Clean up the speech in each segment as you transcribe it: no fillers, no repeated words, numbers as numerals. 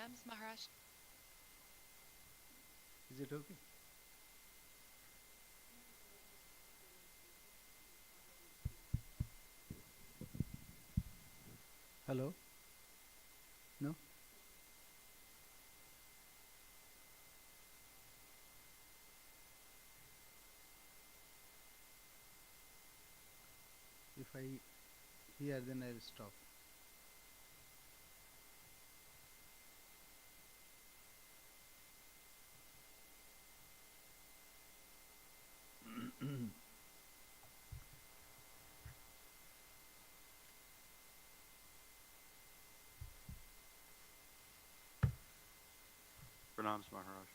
Pranams, Maharaj. Is it okay? Hello? No? If I hear, then I'll stop. Pranams, Maharaj.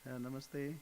Namaste.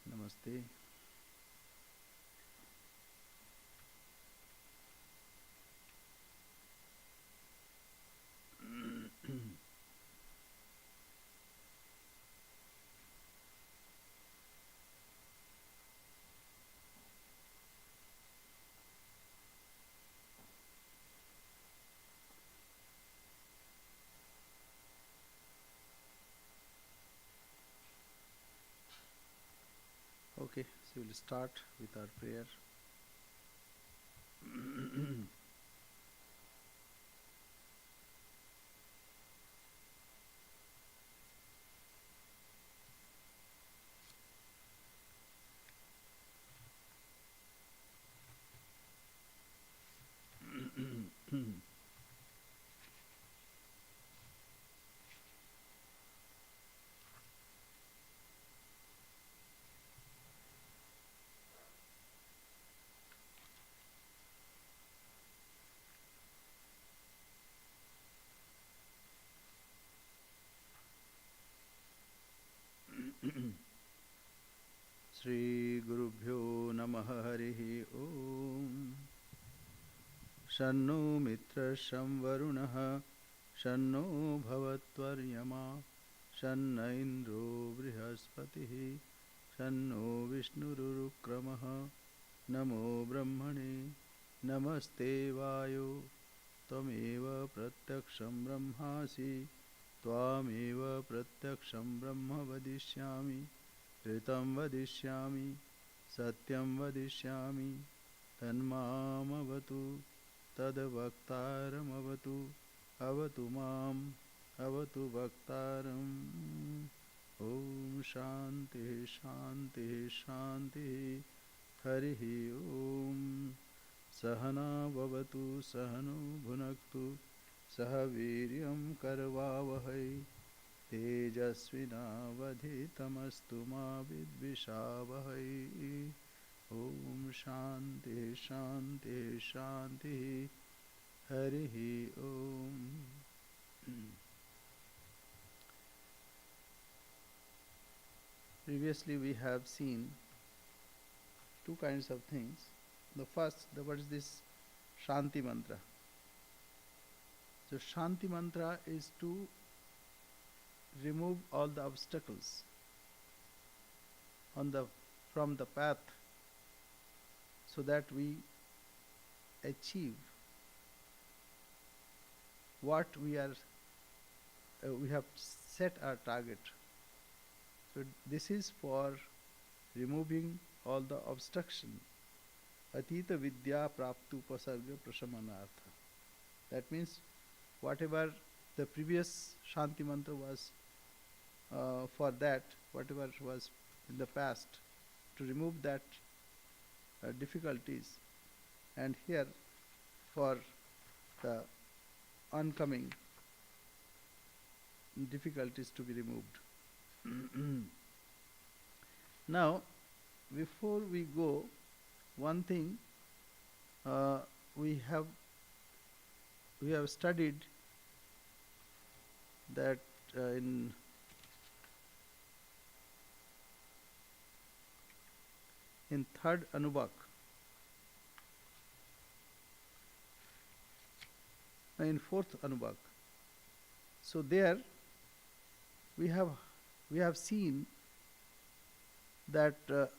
Namaste. Okay, so we'll start with our prayer. Shri Gurubhyo Namaha Harihi Om. Shanno Mitra Varunah Shanno Bhavatvaryama Shanna Indro Brihaspatihi Shanno Vishnurukramaha Namo Brahmane Namaste Vayo Tvameva Pratyaksham Brahmasi त्वामेव प्रत्यक्षं ब्रह्म वदिष्यामि ऋतं वदिष्यामि सत्यं वदिष्यामि तन्मामवतु तद्वक्तारमवतु अवतु माम् अवतु वक्तारम् ॐ शान्ति शान्ति शान्ति हरिः ॐ सहना भवतु सहनो भुनक्तु सह वीर्यं करवावहै तेजस्विनावधितमस्तु मा विद्विषावहै ॐ शान्ति शान्ति शान्ति हरिः ॐ Previously we have seen two kinds of things. The first, what is this Shanti mantra? So Shanti mantra is to remove all the obstacles from the path so that we achieve what we have set our target. So this is for removing all the obstruction. Atita vidya praptu upasarga prashamanartha. That means whatever the previous Shanti mantra was for that, whatever was in the past, to remove that difficulties, and here for the oncoming difficulties to be removed. Now, before we go, one thing we have studied that in third Anubhak, in fourth Anubhak. So there we have seen that the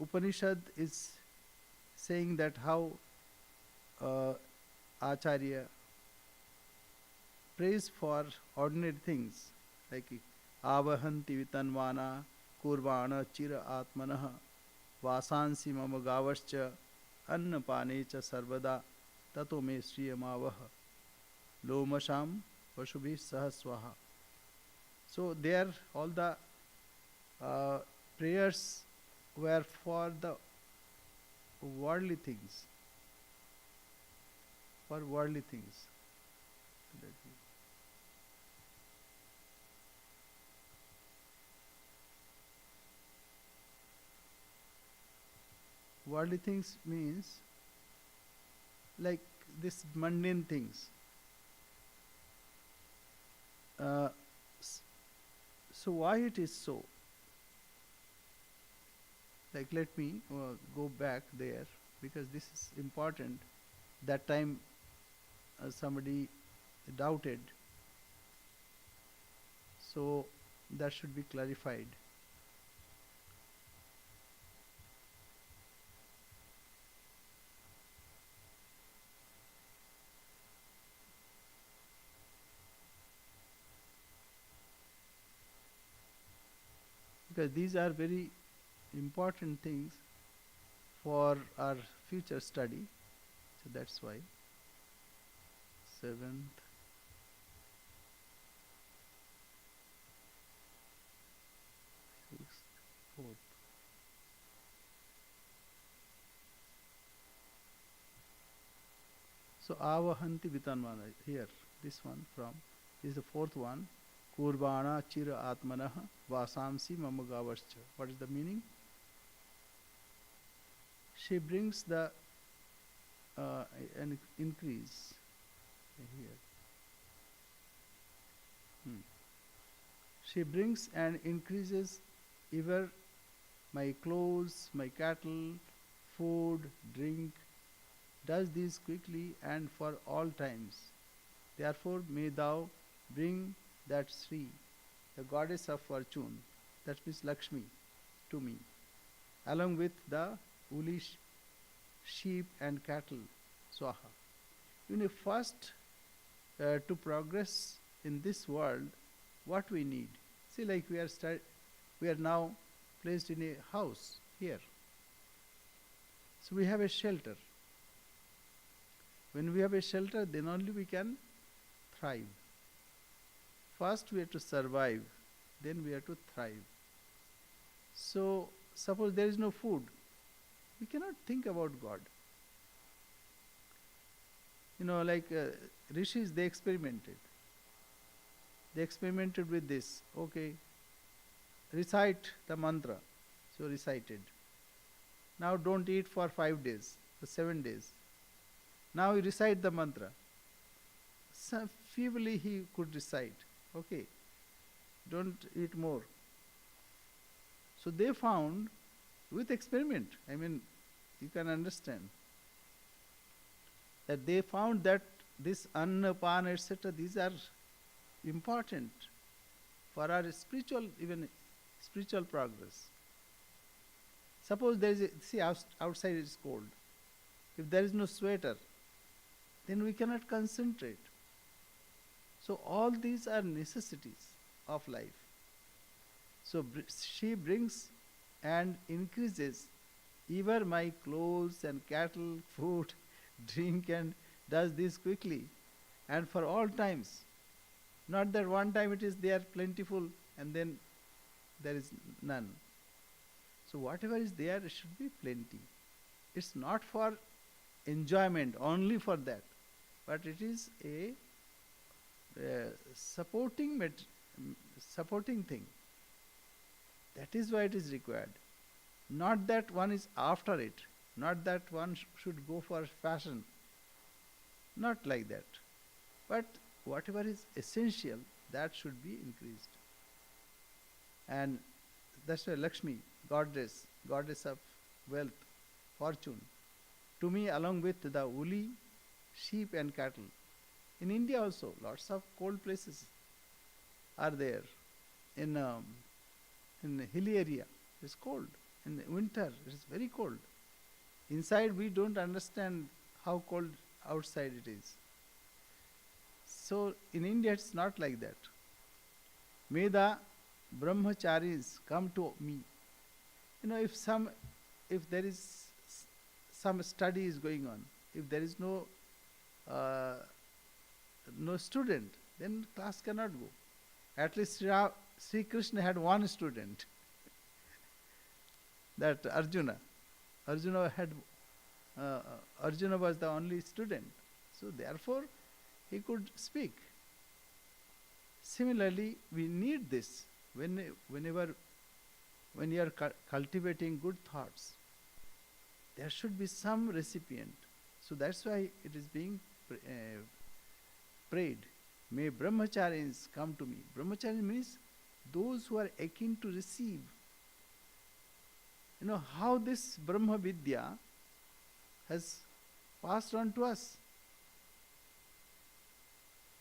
Upanishad is saying that how Acharya prays for ordinary things like avahanti vitanvana kurvana chira atmanah vasansi mama gavascha annapane cha sarvada tato me sriyamavah lomasham pasubhi sahaswaha. So there all the prayers were for the worldly things. For worldly things. Worldly things means like this mundane things. So why it is so? Like let me go back there because this is important. That time somebody doubted. So that should be clarified. Because these are very important things for our future study. So that's why. 7th. 6th. 4th. So avahanti vitanvana here. This one is the fourth one. Kurbana chira atmanah vasamsi mamagavascha. What is the meaning? She brings the an increase here. She brings and increases ever my clothes, my cattle, food, drink, does this quickly and for all times. Therefore may thou bring that Sri, the goddess of fortune, that means Lakshmi, to me, along with the woolly sheep and cattle, Swaha. In the first to progress in this world, what we need. See, like we are now placed in a house here. So we have a shelter. When we have a shelter, then only we can thrive. First we have to survive, then we have to thrive. So suppose there is no food, we cannot think about God. Like rishis, they experimented. They experimented with this. Okay, recite the mantra. So recited. Now don't eat for 5 days, for 7 days. Now you recite the mantra. So feebly he could recite. Okay, don't eat more. So they found, with experiment, you can understand, that they found that this anna, pan, etc., these are important for our spiritual progress. Suppose there is outside it is cold. If there is no sweater, then we cannot concentrate. So all these are necessities of life. So she brings and increases ever my clothes and cattle, food, drink, and does this quickly and for all times. Not that one time it is there plentiful and then there is none. So whatever is there, it should be plenty. It's not for enjoyment, only for that, but it is a supporting thing. That is why it is required. Not that one is after it, not that one should go for fashion, not like that. But whatever is essential, that should be increased. And that's why Lakshmi, goddess of wealth, fortune, to me along with the woolly sheep and cattle. In India also, lots of cold places are there. In hilly area, it's cold. In winter, it is very cold. Inside, we don't understand how cold outside it is. So in India, it's not like that. May the brahmacharis come to me. If there is some study is going on, if there is no student, then class cannot go. At least Sri Krishna had one student, that Arjuna. Arjuna was the only student. So therefore, he could speak. Similarly, we need this when you are cultivating good thoughts. There should be some recipient. So that's why it is being prayed. May brahmacharis come to me. Brahmachari means those who are akin to receive. How this Brahma Vidya has passed on to us.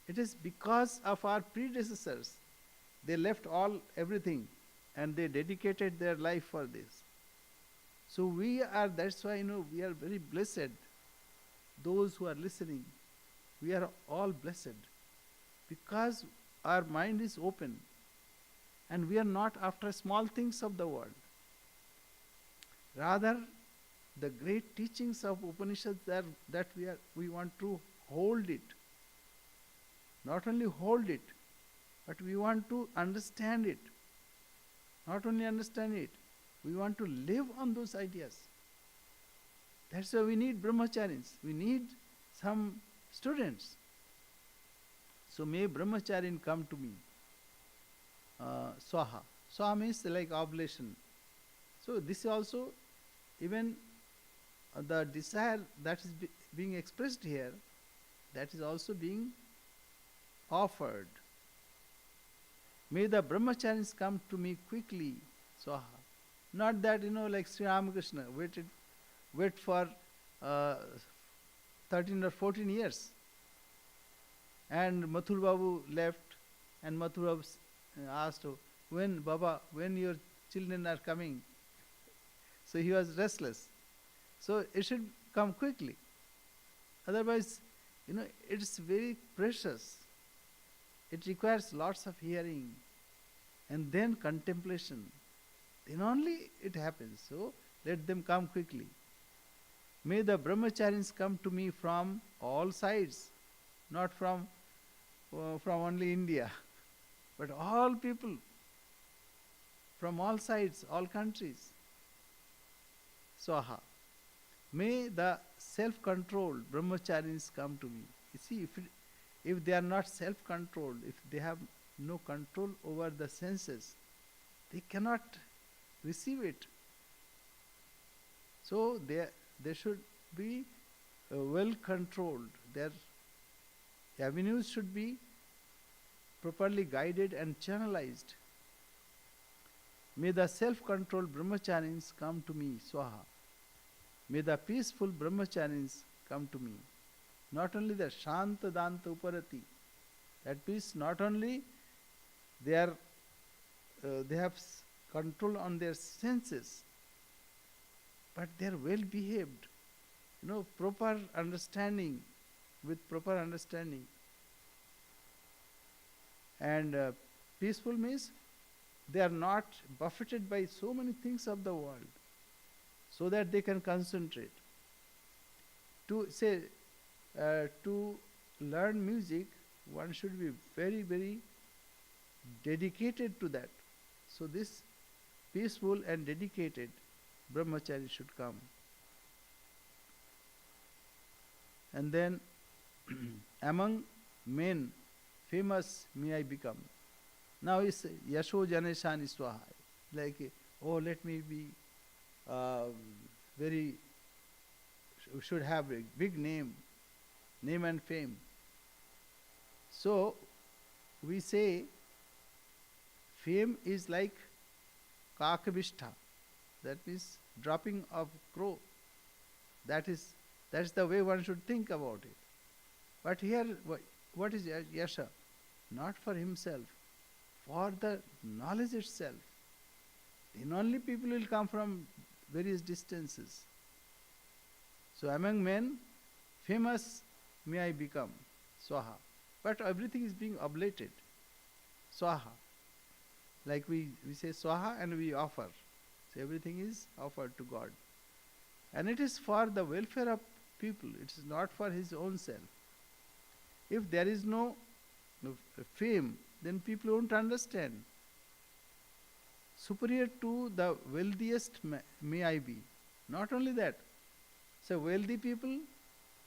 It is because of our predecessors. They left everything and they dedicated their life for this. So that's why we are very blessed. Those who are listening, we are all blessed because our mind is open and we are not after small things of the world. Rather, the great teachings of Upanishads that we want to hold it. Not only hold it, but we want to understand it. Not only understand it, we want to live on those ideas. That's why we need brahmacharis. We need some students. So may brahmacharin come to me. Swaha. Swaha means like oblation. So this is also, even the desire that is being expressed here, that is also being offered. May the brahmacharis come to me quickly. Swaha. Not that, like Sri Ramakrishna wait for 13 or 14 years. And Mathur Babu left, and Mathur Babu asked, when your children are coming? So he was restless. So it should come quickly. Otherwise, It's very precious. It requires lots of hearing and then contemplation. Then only it happens. So let them come quickly. May the brahmacharis come to me from all sides, not from only India, but all people from all sides, all countries. Swaha. May the self-controlled brahmacharis come to me. You see, if they are not self-controlled, if they have no control over the senses, they cannot receive it. So they should be well controlled. Their avenues should be properly guided and channelized. May the self-controlled brahmacharis come to me, Swaha. May the peaceful brahmacharis come to me. Not only the Shanta Danta Uparati, that means not only they are they have control on their senses, but they are well behaved. Proper understanding, with proper understanding. And peaceful means they are not buffeted by so many things of the world, so that they can concentrate. To learn music, one should be very, very dedicated to that. So this peaceful and dedicated brahmachari should come. And then among men, famous may I become. Now it's Yasho Janeshan Swaha. Like, let me be very, should have a big name and fame. So we say fame is like kakavistha. That means dropping of crow. That's the way one should think about it. But here, what is yasha? Not for himself, for the knowledge itself. Then only people will come from various distances. So among men, famous may I become, Swaha. But everything is being oblated, Swaha. Like we say Swaha and we offer. So everything is offered to God. And it is for the welfare of people, it is not for his own self. If there is no fame, then people won't understand. Superior to the wealthiest may I be. Not only that. So wealthy people,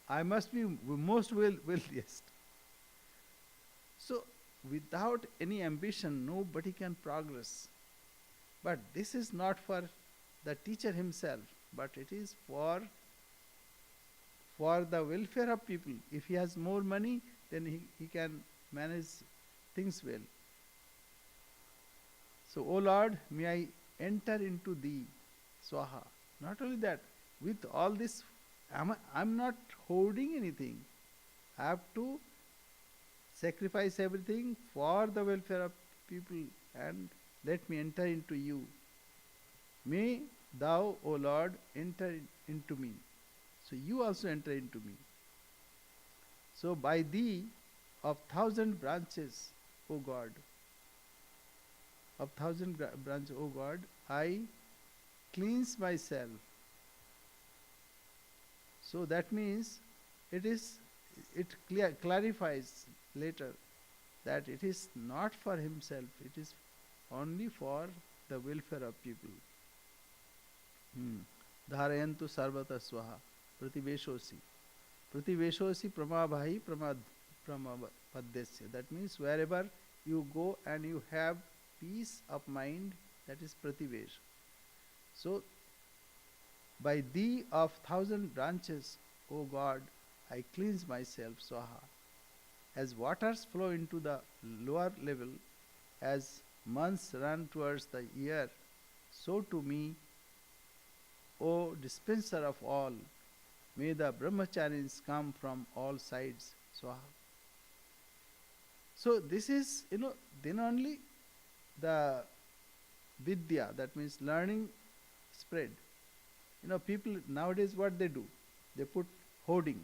I must be most wealthiest. So without any ambition, nobody can progress. But this is not for the teacher himself, but it is for the welfare of people. If he has more money, then he can manage things well. So, O Lord, may I enter into thee, Swaha. Not only that, with all this, I'm not hoarding anything. I have to sacrifice everything for the welfare of people and let me enter into you. May thou, O Lord, enter into me. So you also enter into me. So by thee of 1,000 branches, O God, branches, O God, I cleanse myself. So that means it clarifies later that it is not for himself, it is only for the welfare of people. Dharayantu sarvata swaha prativeshosi. Prativeshosi pramabhahi pramapadyasya. That means wherever you go and you have peace of mind, that is prativesh. So by thee of 1,000 branches, O God, I cleanse myself, swaha. As waters flow into the lower level, as months run towards the year, so to me, O dispenser of all, may the brahmacharis come from all sides, swaha. So this is, then only the vidya, that means learning, spread. People nowadays what they do? They put hoarding.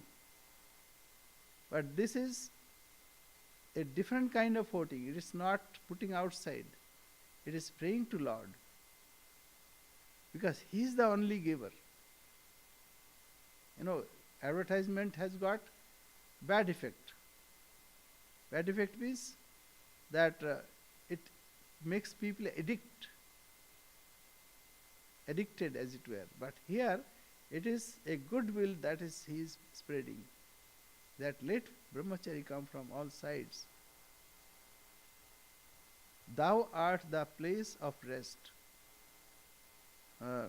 But this is a different kind of voting. It is not putting outside. It is praying to Lord. Because He is the only giver. Advertisement has got bad effect. Bad effect means that it makes people addicted as it were. But here it is a goodwill that is he is spreading. That let brahmachari come from all sides. Thou art the place of rest.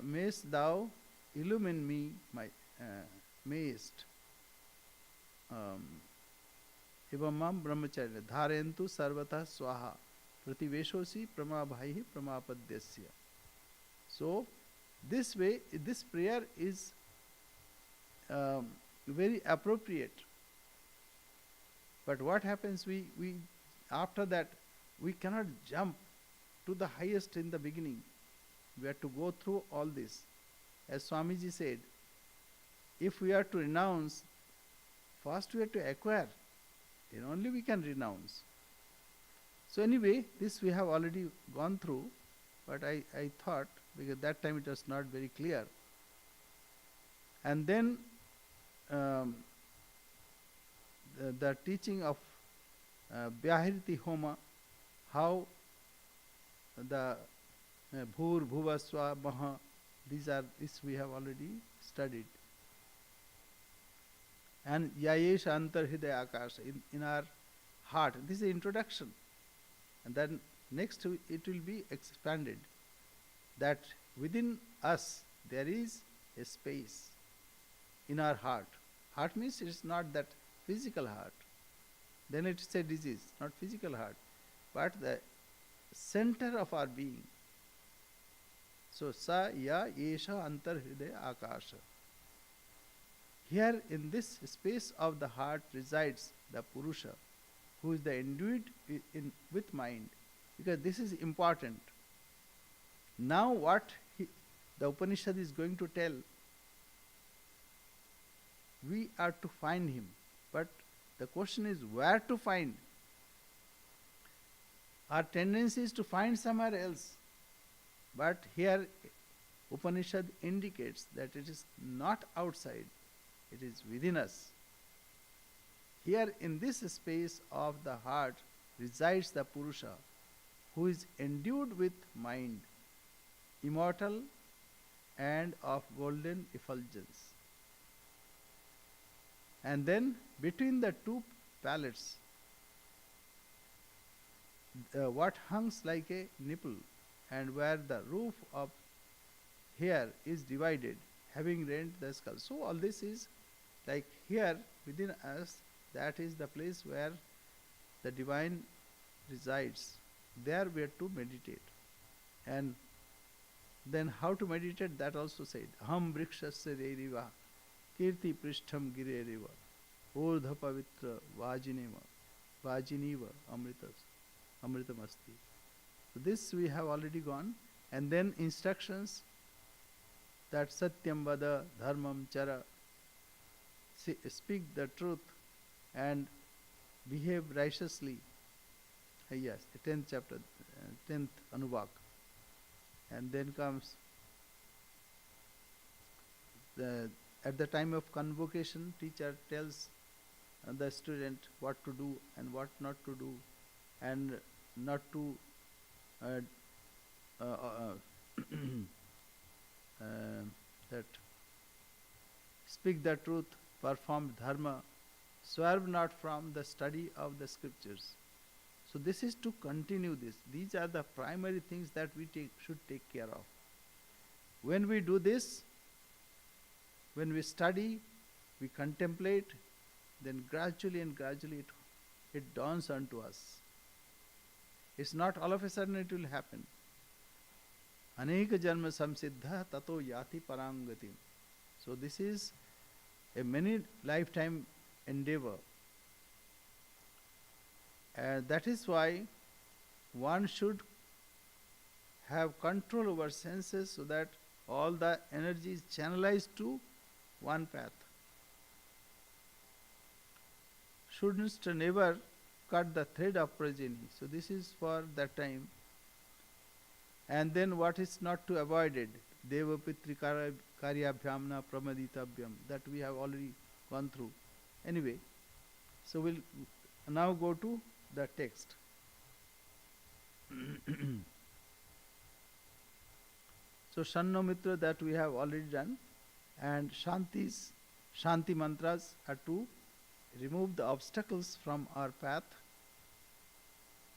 Mayst thou illumine me, mayest. Evam brahmacharya dharentu sarvata swaha prativeshosi pramabhaihi pramapadyasya. So, this way, this prayer is very appropriate. But what happens, we after that, we cannot jump to the highest in the beginning. We have to go through all this. As Swamiji said, if we are to renounce, first we have to acquire, then only we can renounce. So anyway, this we have already gone through, but I thought, because that time it was not very clear. And then the teaching of Vyahiriti Homa, how the Bhur, Bhuva, Swa, Maha, this we have already studied. And Yayesh Antar Hridaya Akasha, in our heart. This is the introduction. And then next it will be expanded. That within us there is a space in our heart. Heart means it is not that physical heart. Then it is a disease, not physical heart, but the center of our being. So, sa ya yesha antar hridaya akasha. Here in this space of the heart resides the Purusha, who is the endued with mind, because this is important. Now what the Upanishad is going to tell, we are to find him. But the question is where to find. Our tendency is to find somewhere else. But here Upanishad indicates that it is not outside, it is within us. Here in this space of the heart resides the Purusha, who is endued with mind, immortal and of golden effulgence. And then between the two palates, what hangs like a nipple, and where the roof of hair is divided, having rent the skull. So all this is like here within us, that is the place where the divine resides. There we are to meditate. And then how to meditate, that also said. Aham vrikshasya reriva kirti prishtham gireriva urdha pavitra vajiniva amritam asti. So this we have already gone. And then instructions that satyam vada dharmam chara, speak the truth and behave righteously. Yes, the 10th chapter, 10th Anubhag. And then comes at the time of convocation, teacher tells the student what to do and what not to do, and not to that speak the truth, perform dharma, swerve not from the study of the scriptures. So this is to continue this. These are the primary things that we should take care of. When we do this, when we study, we contemplate, then gradually it dawns unto us. It's not all of a sudden it will happen. Aneka janma samsiddha tato yati parangati. So this is a many lifetime endeavor. That is why one should have control over senses, so that all the energy is channelized to one path. shouldn't never cut the thread of progeny. So this is for that time. And then what is not to avoided? Deva Pitri Karyabhyamna Pramaditavyam. That we have already gone through. Anyway, so we'll now go to the text. So Shanno Mitra that we have already done, and Shanti mantras are to remove the obstacles from our path.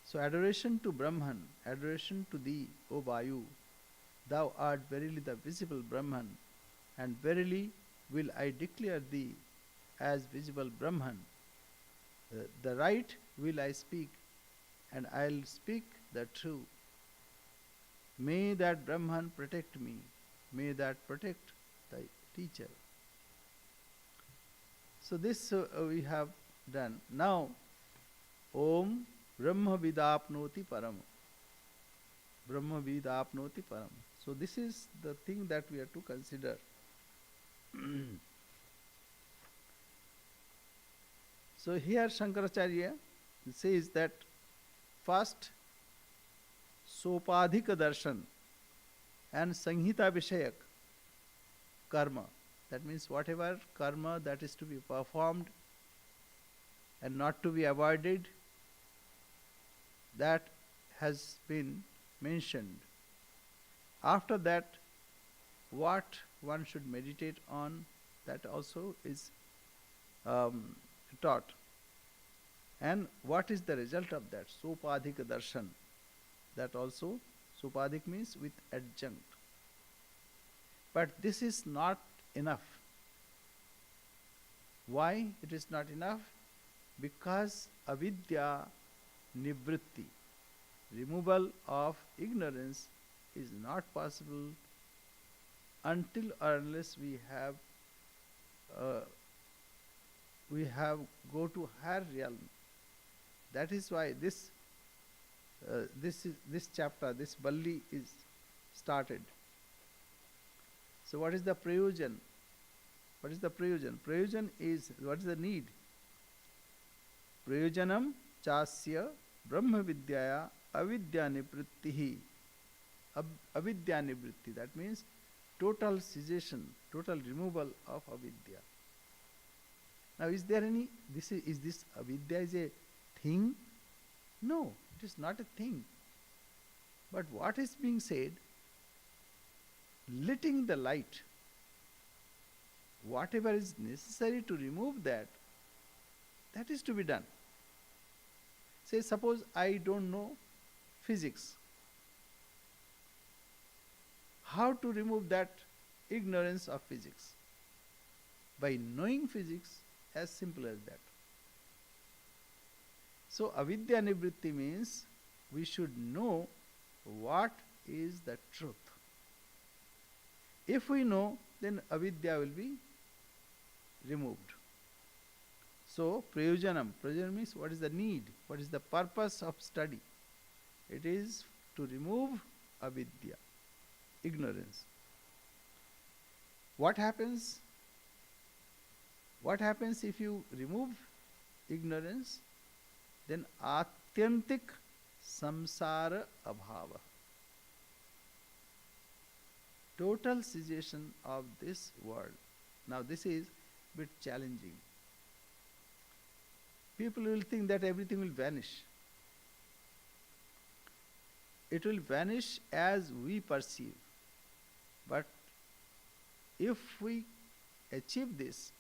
So adoration to Brahman, adoration to thee, O Vayu, thou art verily the visible Brahman, and verily will I declare thee as visible Brahman. The right will I speak, and I'll speak the true. May that Brahman protect me. May that protect thy teacher. So this we have done. Now, Om Brahma Vidapnoti Param. Brahma Vidapnoti Param. So this is the thing that we have to consider. So here Shankaracharya says that first Sopadhika Darshan and Sanghita Vishayak karma. That means whatever karma that is to be performed and not to be avoided, that has been mentioned. After that, what one should meditate on, that also is taught. And what is the result of that? Sopadhika darshan. That also, Sopadhik means with adjunct. But this is not enough. Why it is not enough? Because avidya nivritti, removal of ignorance, is not possible until or unless we have go to higher realm. That is why this chapter, this Balli is started. So what is the prayojan? What is the prayojan? Prayojan is, what is the need? Prayojanam chasya brahma vidyaya avidya nivrittihi. Avidya nivritti, that means total cessation, total removal of avidya. Now is there any, is this avidya is a thing? No, it is not a thing. But what is being said? Letting the light, whatever is necessary to remove that, that is to be done. Say suppose I don't know physics. How to remove that ignorance of physics? By knowing physics, as simple as that. So avidya nivritti means we should know what is the truth. If we know, then avidya will be removed. So prayojanam, prayojanam means what is the need, what is the purpose of study? It is to remove avidya, ignorance. What happens? What happens if you remove ignorance? Then atyantik samsara abhava. Total cessation of this world. Now this is a bit challenging. People will think that everything will vanish. It will vanish as we perceive. But if we achieve this,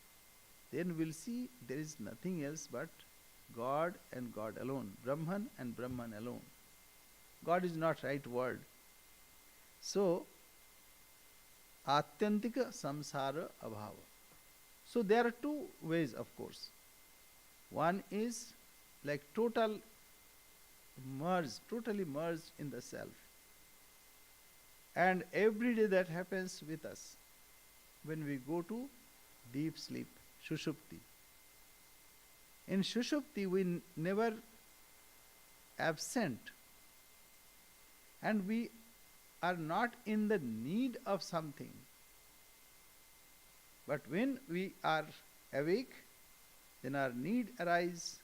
then we'll see there is nothing else but God and God alone, Brahman and Brahman alone. God is not right word. So, atyantika samsara abhava. So there are two ways, of course. One is like totally merged in the self. And every day that happens with us when we go to deep sleep, Shushupti. In Shushupti we never absent, and we are not in the need of something. But when we are awake, then our need arise,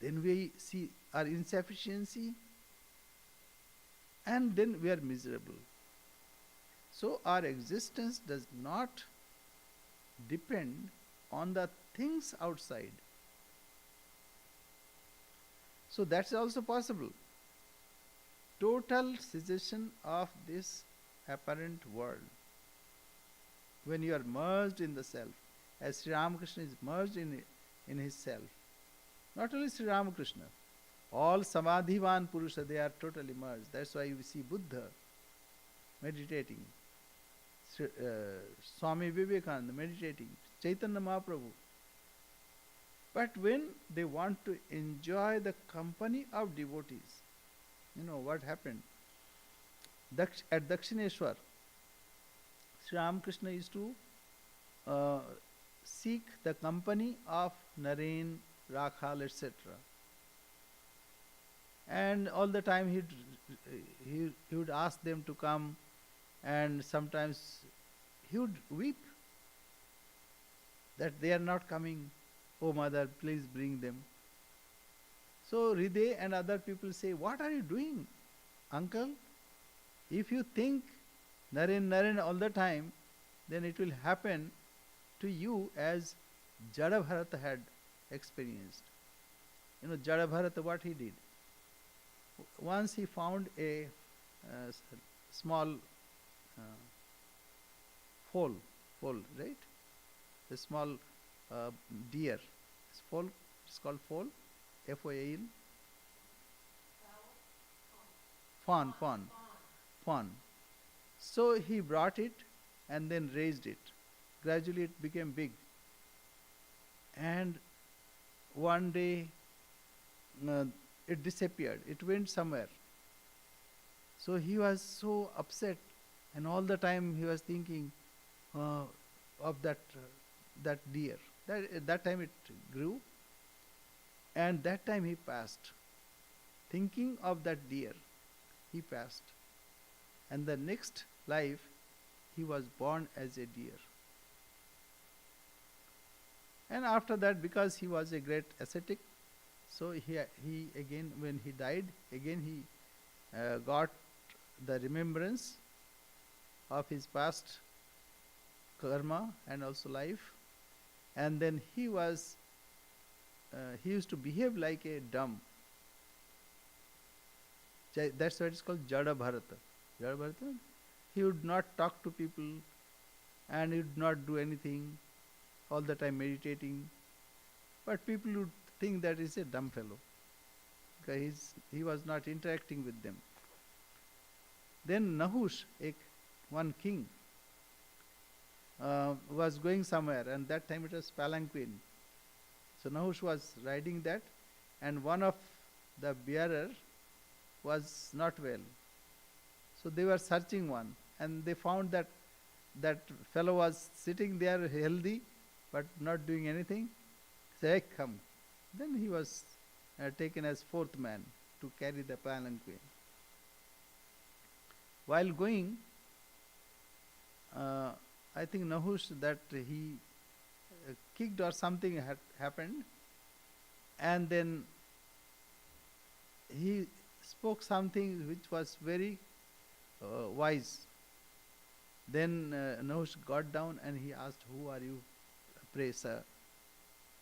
then we see our insufficiency, and then we are miserable. So our existence does not depend on the things outside. So that's also possible. Total cessation of this apparent world. When you are merged in the self, as Sri Ramakrishna is merged in his self. Not only Sri Ramakrishna, all Samadhivan Purusha, they are totally merged. That's why we see Buddha meditating, Swami Vivekananda meditating, Chaitanya Mahaprabhu. But when they want to enjoy the company of devotees, you know what happened? At Dakshineshwar, Sri Ramakrishna used to uh, seek the company of Naren, Rakhal, etc. And all the time he would ask them to come, and sometimes he would weep that they are not coming. Oh mother, please bring them. So Hriday and other people say, what are you doing, uncle? If you think Naren, Naren all the time, then it will happen to you as Jada Bharata had experienced. You know, Jada Bharata, what he did? Once he found a small foal, right? A small deer. It's called foal, F-O-A-L. Fawn. So he brought it and then raised it. Gradually it became big. And one day it disappeared. It went somewhere. So he was so upset, and all the time he was thinking of that deer. That time it grew, and that time he passed. Thinking of that deer, he passed. And the next life, he was born as a deer. And after that, because he was a great ascetic, so he again, when he died, again he got the remembrance of his past karma and also life. And then he used to behave like a dumb. That's why it's called Jada Bharata. Jada Bharata, he would not talk to people, and he would not do anything, all the time meditating. But people would think that he's a dumb fellow, because he was not interacting with them. Then Nahush, one king, was going somewhere, and that time it was palanquin. So Nahush was riding that, and one of the bearer was not well. So they were searching one, and they found that fellow was sitting there healthy, but not doing anything. Say, hey, come. Then he was taken as fourth man to carry the palanquin. While going, I think Nahush, that he kicked or something had happened, and then he spoke something which was very wise. Then Nahush got down and he asked, who are you, pray sir?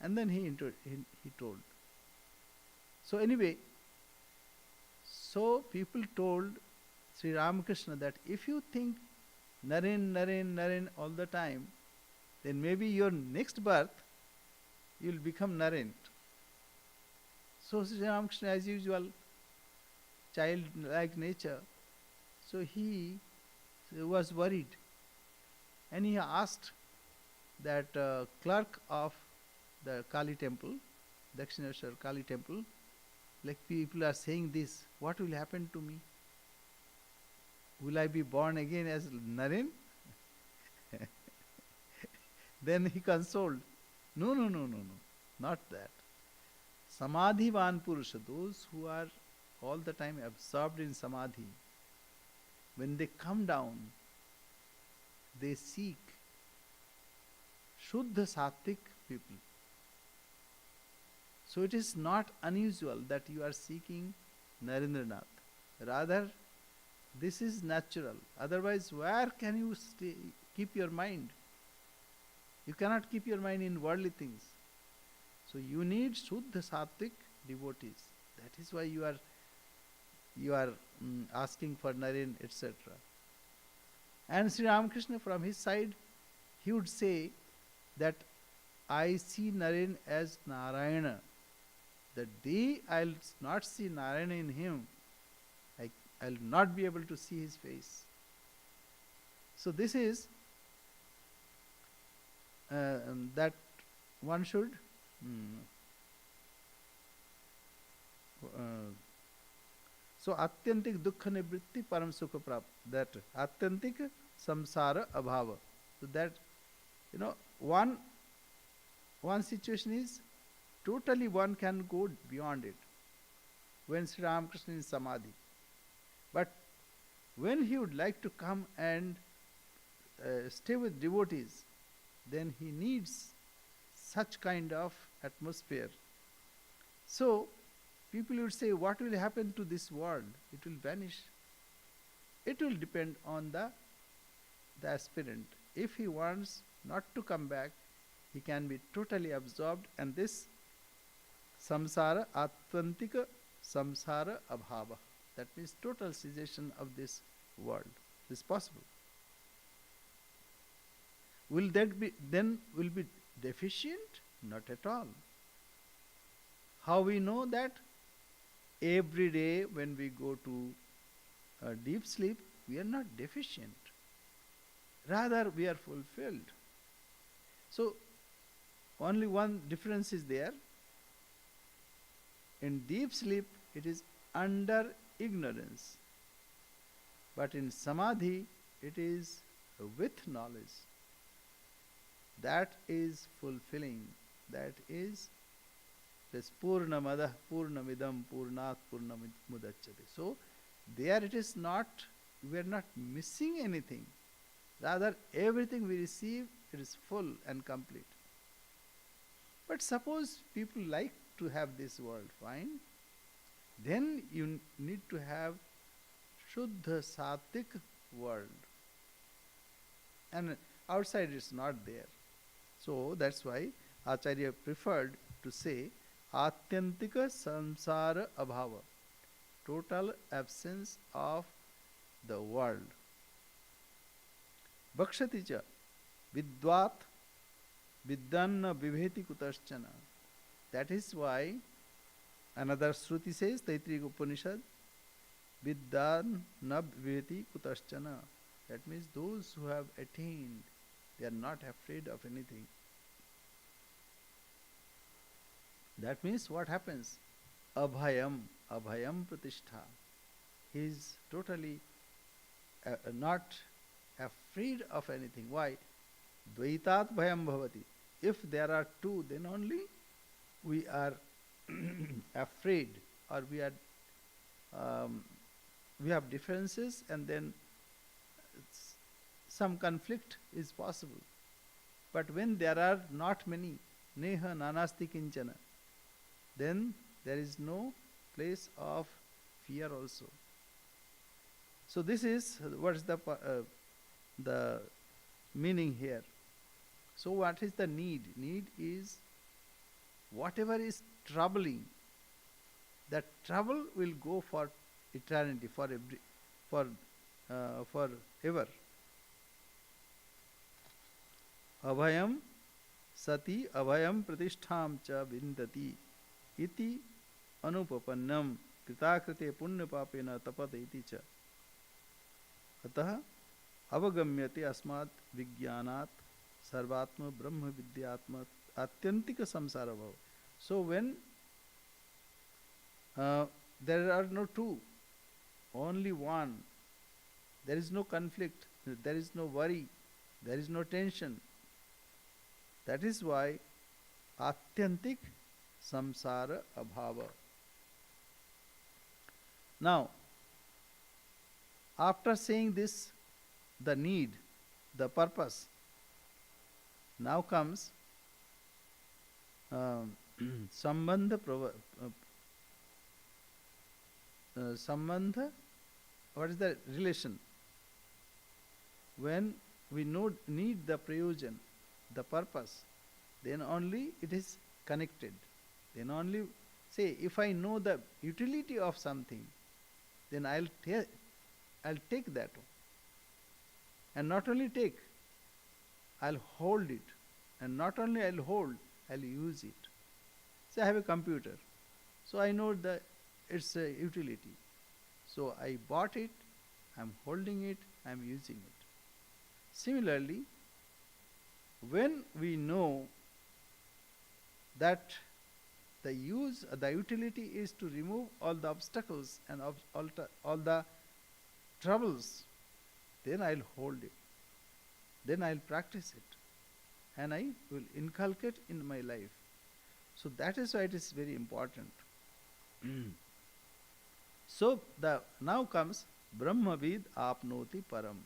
And then he told. So anyway, so people told Sri Ramakrishna that if you think Naren, Naren, Naren all the time, then maybe your next birth you will become Naren. So Sri Ramakrishna, as usual, childlike nature, so he was worried, and he asked that clerk of the Kali temple, Dakshineshwar Kali temple, like, people are saying this, what will happen to me? Will I be born again as Naren? Then he consoled, no, not that. Samadhivan Purusha, those who are all the time absorbed in Samadhi, when they come down, they seek Shuddha Sattvic people. So it is not unusual that you are seeking Narendranath. Rather, this is natural. Otherwise, where can you keep your mind? You cannot keep your mind in worldly things. So you need Shuddha Sattvic devotees. That is why you are asking for Naren, etc. And Sri Ramakrishna, from his side, he would say that I see Naren as Narayana. The day I'll not see Narayana in him, I'll not be able to see his face. So this is that one should so atyantik dukkha nivritti param sukha prap, that atyantik samsara abhava. So that, one situation is totally one can go beyond it when Sri Ramakrishna is samadhi. But when he would like to come and stay with devotees, then he needs such kind of atmosphere. So people would say, what will happen to this world? It will vanish. It will depend on the aspirant. If he wants not to come back, he can be totally absorbed, and this samsara, atvantika samsara abhava, that means total cessation of this world, is possible. Will that be deficient? Not at all. How we know that? Every day when we go to a deep sleep, we are not deficient. Rather, we are fulfilled. So, only one difference is there. In deep sleep, it is under ignorance. But in samadhi, it is with knowledge. That is fulfilling. That is this Purnamadah Purnamidam Purnat Purnamudachyate. So there it is not, we are not missing anything. Rather, everything we receive, it is full and complete. But suppose people like to have this world, fine. Then you need to have Shuddha Sattvic world. And outside it's not there. So that's why Acharya preferred to say Atyantika Samsara Abhava, total absence of the world. Bhakshati cha Vidvat Vidyanna Vivheti Kutaschana. That is why another Shruti says, Taittiriya Upanishad, Vidyanna Vivheti Kutaschana. That means those who have attained, they are not afraid of anything. That means what happens? Abhayam pratishtha. He is totally not afraid of anything. Why? Dvaitat bhayam bhavati. If there are two, then only we are afraid, or we have differences, and then some conflict is possible. But when there are not many, neha nanasti kinchana, then there is no place of fear also. So this is what is the meaning here. So what is the need? Need is whatever is troubling, that trouble will go for eternity, forever. Abhayam sati abhayam pratishtham cha vindati iti anupapannam kritakrite punya papena tapate iti cha. Atah avagamyate asmat vigyanat sarvatma brahma vidyatma atyantika samsara bhava. So when there are no two, only one, there is no conflict, there is no worry, there is no tension. That is why atyantik samsara abhava. Now, after saying this, the need, the purpose, now comes Sambandha, sambandha, what is the relation? When we need the prayojan, the purpose, then only it is connected. Then only, say, if I know the utility of something, then I'll take that. And not only take, I'll hold it. And not only I'll hold, I'll use it. Say I have a computer. So I know that it's a utility. So I bought it, I'm holding it, I'm using it. Similarly, when we know that the utility is to remove all the obstacles and all the troubles, then I'll hold it. Then I'll practice it. And I will inculcate in my life. So that is why it is very important. So now comes Brahmavid apnoti param.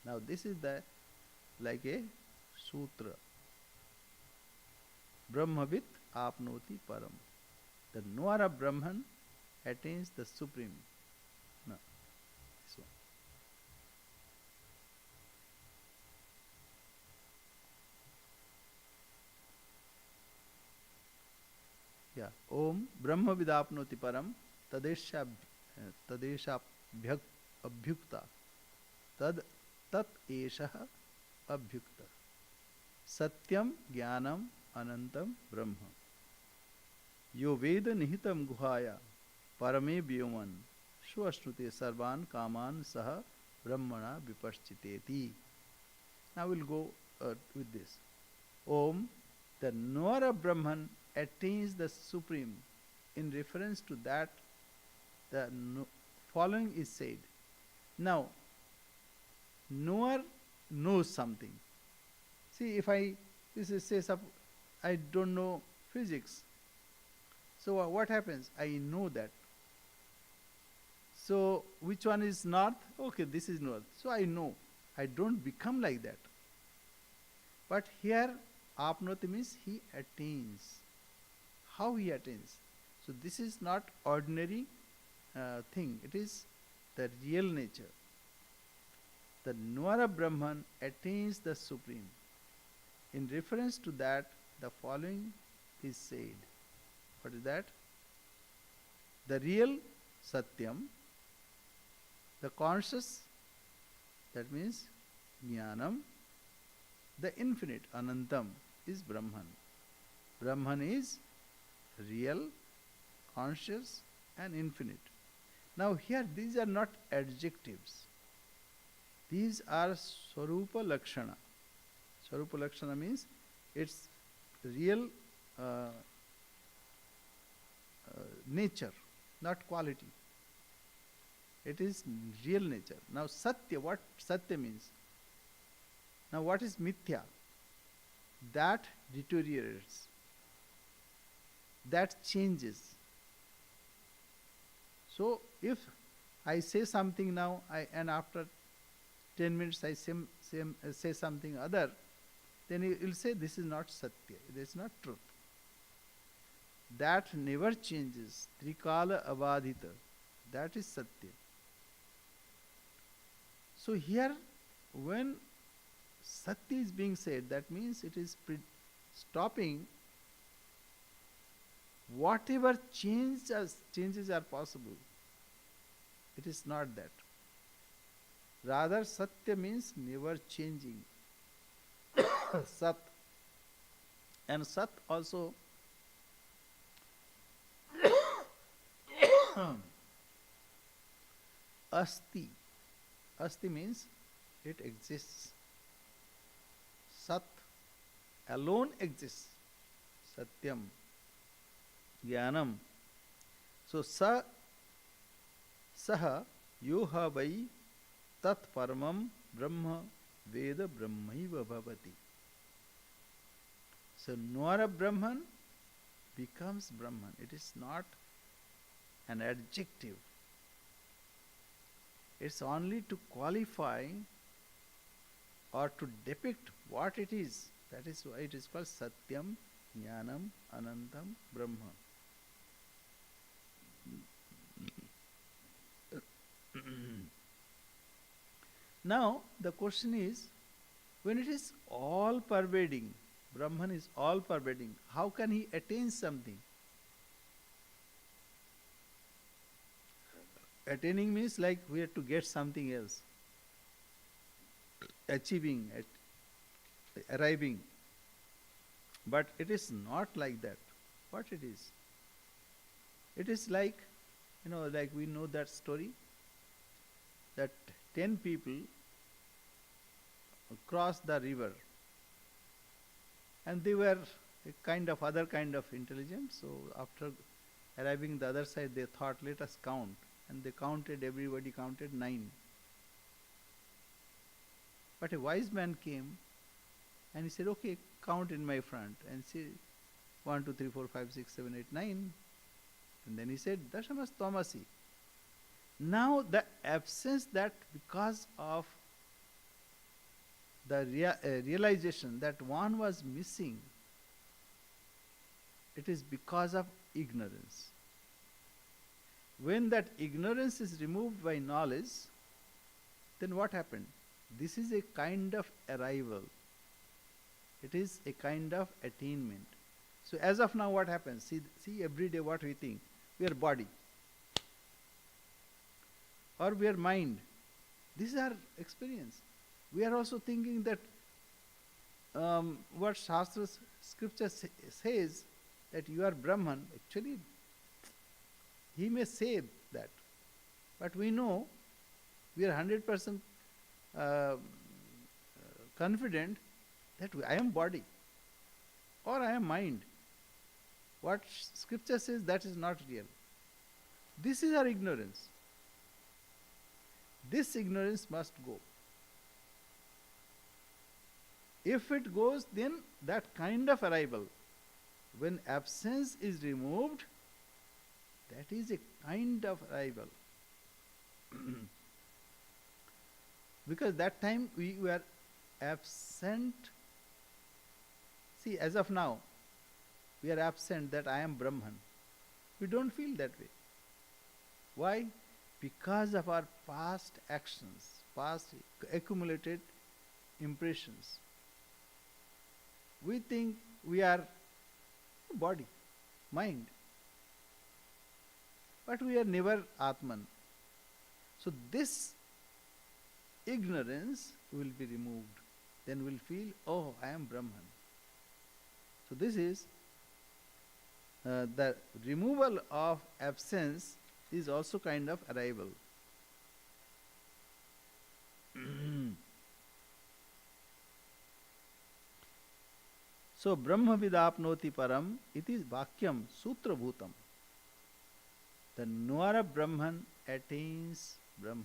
Now this is like a sutra. Brahmavid apnoti param. The knower of Brahman attains the supreme. Now, this one. Yeah. Om Brahmavid apnoti param tadesha abhyukta tat eshaha abhyukta satyam jnanam anantam brahma yo veda nihitam guhaya parame vyoman swasnute sarvan kaman saha brahmana vipaschiteti. Now we'll go with this. Om, the knower of Brahman attains the supreme. In reference to that, the following is said. Now, knower knows something. See, if I say I don't know physics, so what happens? I know that. So which one is north? Okay, this is north. So I know. I don't become like that. But here, apnoti means he attains. How he attains? So this is not ordinary thing. It is the real nature. The knower of Brahman attains the supreme. In reference to that, the following is said. What is that? The real Satyam, the conscious, that means Jnanam, the infinite Anantam is Brahman. Brahman is real, conscious and infinite. Now here these are not adjectives. These are Swarupa Lakshana. Swarupa Lakshana means it's real nature, not quality. It is real nature. Now Satya, what Satya means? Now what is Mithya? That deteriorates. That changes. So if I say something now and after 10 minutes I say something other, then you will say this is not Satya, this is not truth. That never changes. Trikala avadhita. That is Satya. So here when Satya is being said, that means it is stopping whatever changes are possible. It is not that. Rather, Satya means never changing. Sat. And Sat also Asti. Asti means it exists. Sat alone exists. Satyam. Jnanam. So saha yoha vai tat paramam brahma veda brahmaiva bhavati. So knower of Brahman becomes Brahman. It is not an adjective. It's only to qualify or to depict what it is. That is why it is called Satyam Jnanam Anantam Brahma. Now the question is, when it is all pervading, Brahman is all pervading, how can he attain something? Attaining means like we have to get something else. Achieving, arriving. But it is not like that. What it is? It is like, like we know that story that 10 people crossed the river and they were a kind of other kind of intelligence. So after arriving the other side, they thought, let us count. And they counted, everybody counted 9. But a wise man came and he said, okay, count in my front. And see, 1, 2, 3, 4, 5, 6, 7, 8, 9. And then he said, Dashamas Tomasi. Now the absence that because of the realization that one was missing, it is because of ignorance. When that ignorance is removed by knowledge, then what happened? This is a kind of arrival. It is a kind of attainment. So as of now what happens? See every day what we think. We are body. Or we are mind. This is our experience. We are also thinking that what Shastra scripture says that you are Brahman, actually he may say that. But we know, we are 100% confident that I am body or I am mind. What scripture says, that is not real. This is our ignorance. This ignorance must go. If it goes, then that kind of arrival, when absence is removed, that is a kind of arrival. Because that time we were absent. See, as of now, we are absent that I am Brahman. We don't feel that way. Why? Because of our past actions, past accumulated impressions. We think we are body, mind. But we are never Atman. So this ignorance will be removed. Then we'll feel, oh, I am Brahman. So this is the removal of absence is also kind of arrival. So Brahma vidapnoti param iti vakyam sutra bhutam. The knower of Brahman attains Brahman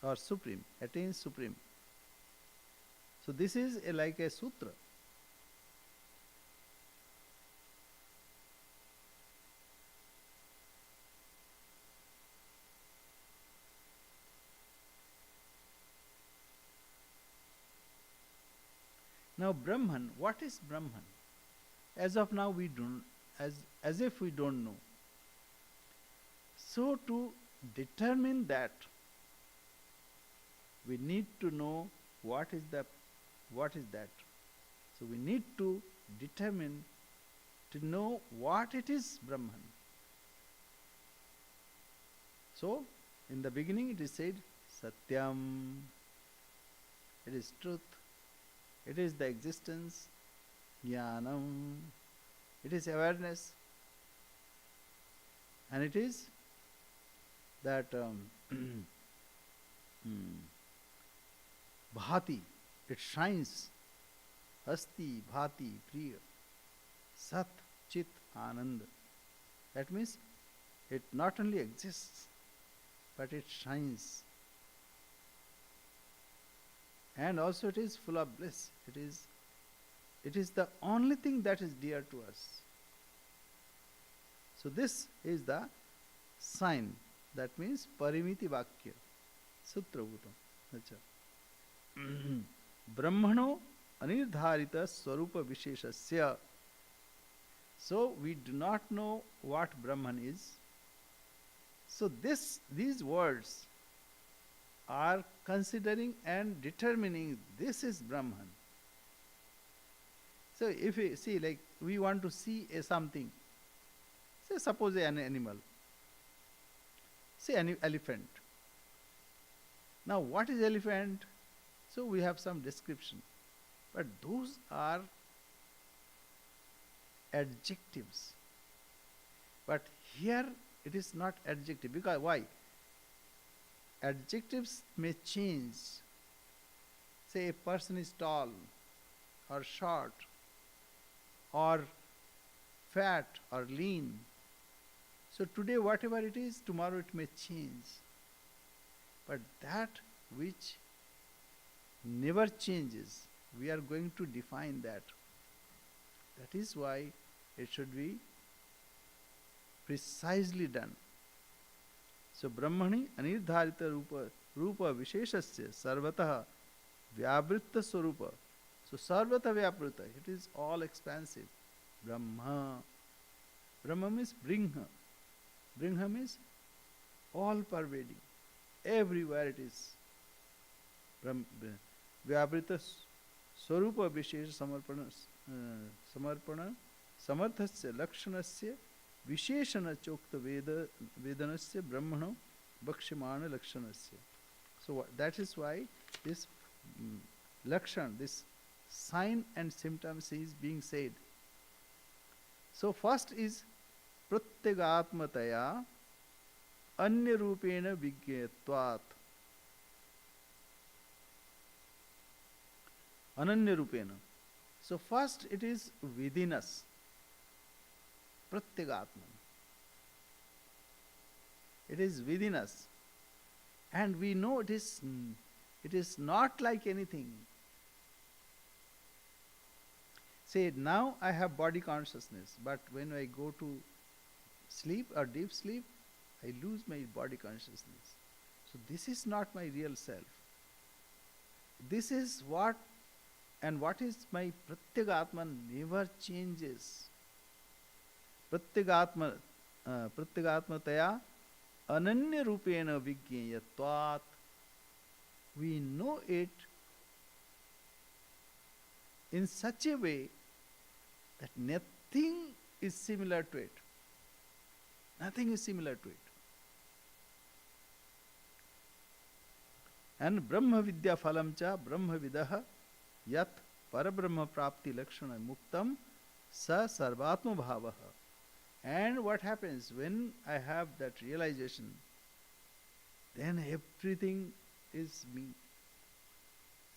or supreme, attains supreme. So this is like a sutra. Now Brahman, what is Brahman? As of now we don't, as if we don't know. So to determine that, we need to know what is that. So we need to determine, to know what it is Brahman. So in the beginning it is said Satyam, it is truth, it is the existence, Jnanam, it is awareness, and it is that bhati, it shines, asti, bhati, priya, sat, chit, anand. That means it not only exists, but it shines. And also it is full of bliss. It is the only thing that is dear to us. So this is the sign. That means parimiti vakya, sutra bhutam. Brahmano anirdharita swarupa visheshasya. So we do not know what Brahman is. So these words are considering and determining this is Brahman. So if we see, like we want to see something, say suppose an animal, say an elephant. Now what is elephant? So we have some description, but those are adjectives. But here it is not adjective, because why? Adjectives may change. Say a person is tall or short or fat or lean. So today whatever it is, tomorrow it may change. But that which never changes, we are going to define that. That is why it should be precisely done. So Brahmani anirdharita rupa visheshasya sarvatah vyavritta swarupa. So sarvata vyaprita, it is all expansive. Brahma. Brahma means bringha. Bringha means all pervading. Everywhere it is. Vyaprita swarupa vishesha samarpana samarthasya lakshanasya visheshana chokta vedanasya brahmano bhakshamana lakshanasya. So that is why this lakshan, this sign and symptoms is being said. So first is pratyagatmataya anya rupena vigyatvat. Ananya rupena. So first it is within us. Pratyagatman. It is within us. And we know it is not like anything. Say, now I have body consciousness, but when I go to sleep or deep sleep, I lose my body consciousness. So this is not my real self. This is what, and what is my Pratyagatman never changes. Pratyagatmataya ananya rupena vigyayatvat. We know it in such a way that nothing is similar to it. Nothing is similar to it. And Brahma Vidya Phalam cha Brahma Vidaha Yat Parabrahma Prapti Lakshana Muktam Sa Sarvatma Bhavaha. And what happens when I have that realization? Then everything is me.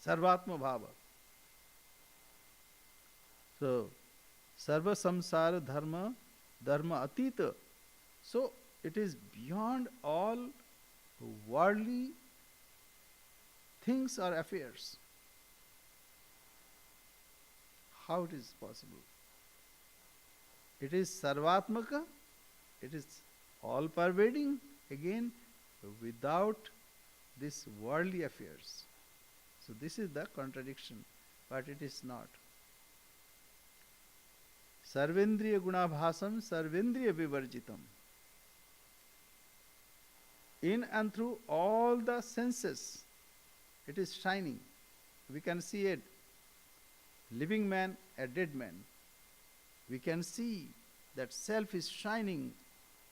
Sarvatma Bhava. So, Sarva Samsara Dharma, Dharma Atita. So, it is beyond all worldly things or affairs. How it is possible? It is Sarvatmaka, it is all pervading, again, without this worldly affairs. So this is the contradiction, but it is not. Sarvendriya gunabhasam, sarvendriya vivarjitam. In and through all the senses, it is shining. We can see a living man, a dead man. We can see that self is shining